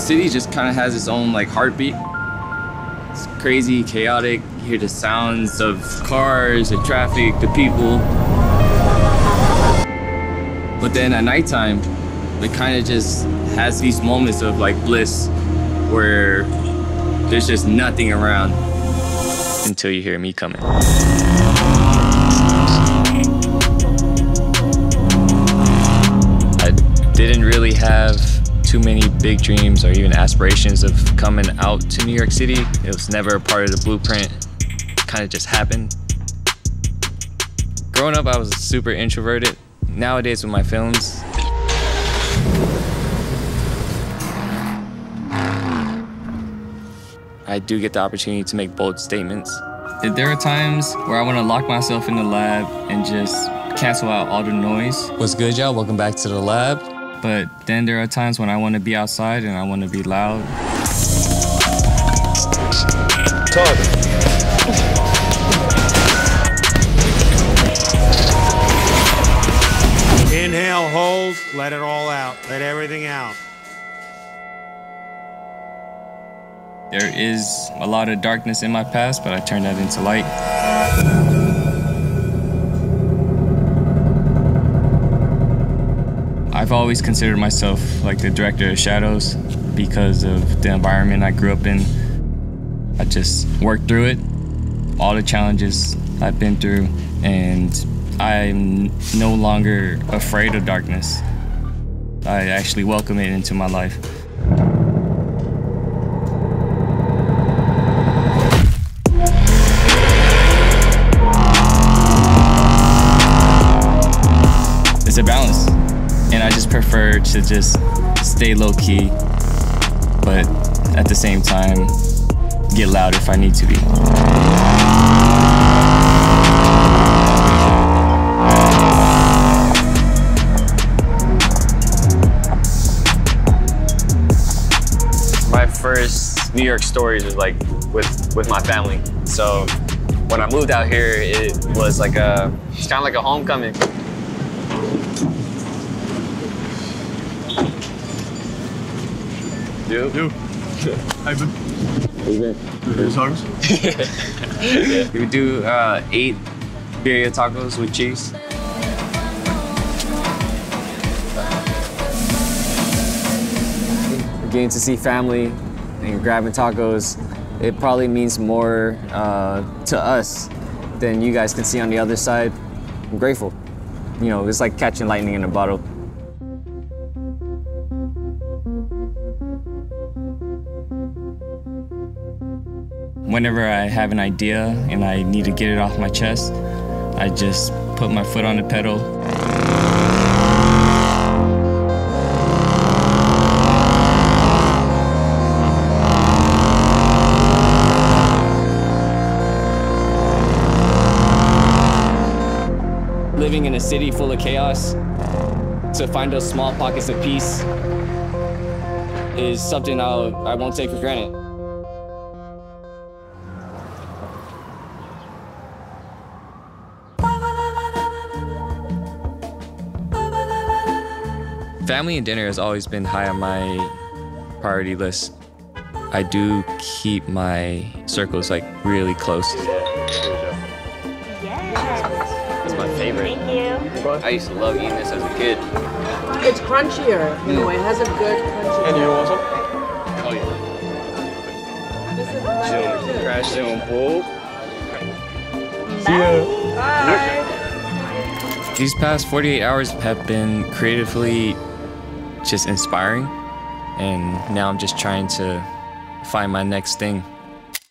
city just kind of has its own like heartbeat. It's crazy, chaotic. You hear the sounds of cars, the traffic, the people. But then at nighttime, it kind of just has these moments of like bliss where there's just nothing around until you hear me coming. I didn't really have too many big dreams or even aspirations of coming out to New York City. It was never a part of the blueprint. It kind of just happened. Growing up, I was super introverted. Nowadays with my films, I do get the opportunity to make bold statements. There are times where I want to lock myself in the lab and just cancel out all the noise. What's good, y'all? Welcome back to the lab. But then there are times when I want to be outside and I want to be loud. Talk. Inhale, hold, let it all out. Let everything out. There is a lot of darkness in my past, but I turned that into light. I've always considered myself like the director of shadows because of the environment I grew up in. I just worked through it, all the challenges I've been through, and I'm no longer afraid of darkness. I actually welcome it into my life. It's a balance, and I just prefer to just stay low-key, but at the same time, get loud if I need to be. My first New York stories was like with my family. So when I moved out here, it was like it's kind of like a homecoming. Yo. Hi, man. How you been? Good songs? Yeah. We do 8 birria tacos with cheese. Getting to see family and grabbing tacos, it probably means more to us than you guys can see on the other side. I'm grateful. You know, it's like catching lightning in a bottle. Whenever I have an idea and I need to get it off my chest, I just put my foot on the pedal. Living in a city full of chaos, to find those small pockets of peace is something I won't take for granted. Family and dinner has always been high on my priority list. I do keep my circles like really close. Yes. It's my favorite. Thank you. I used to love eating this as a kid. It's crunchier. You know, it has a good crunchy. And you want some? Oh yeah. This is my favorite too. Crash on pool. Bye. These past 48 hours have been creatively just inspiring, and now I'm just trying to find my next thing.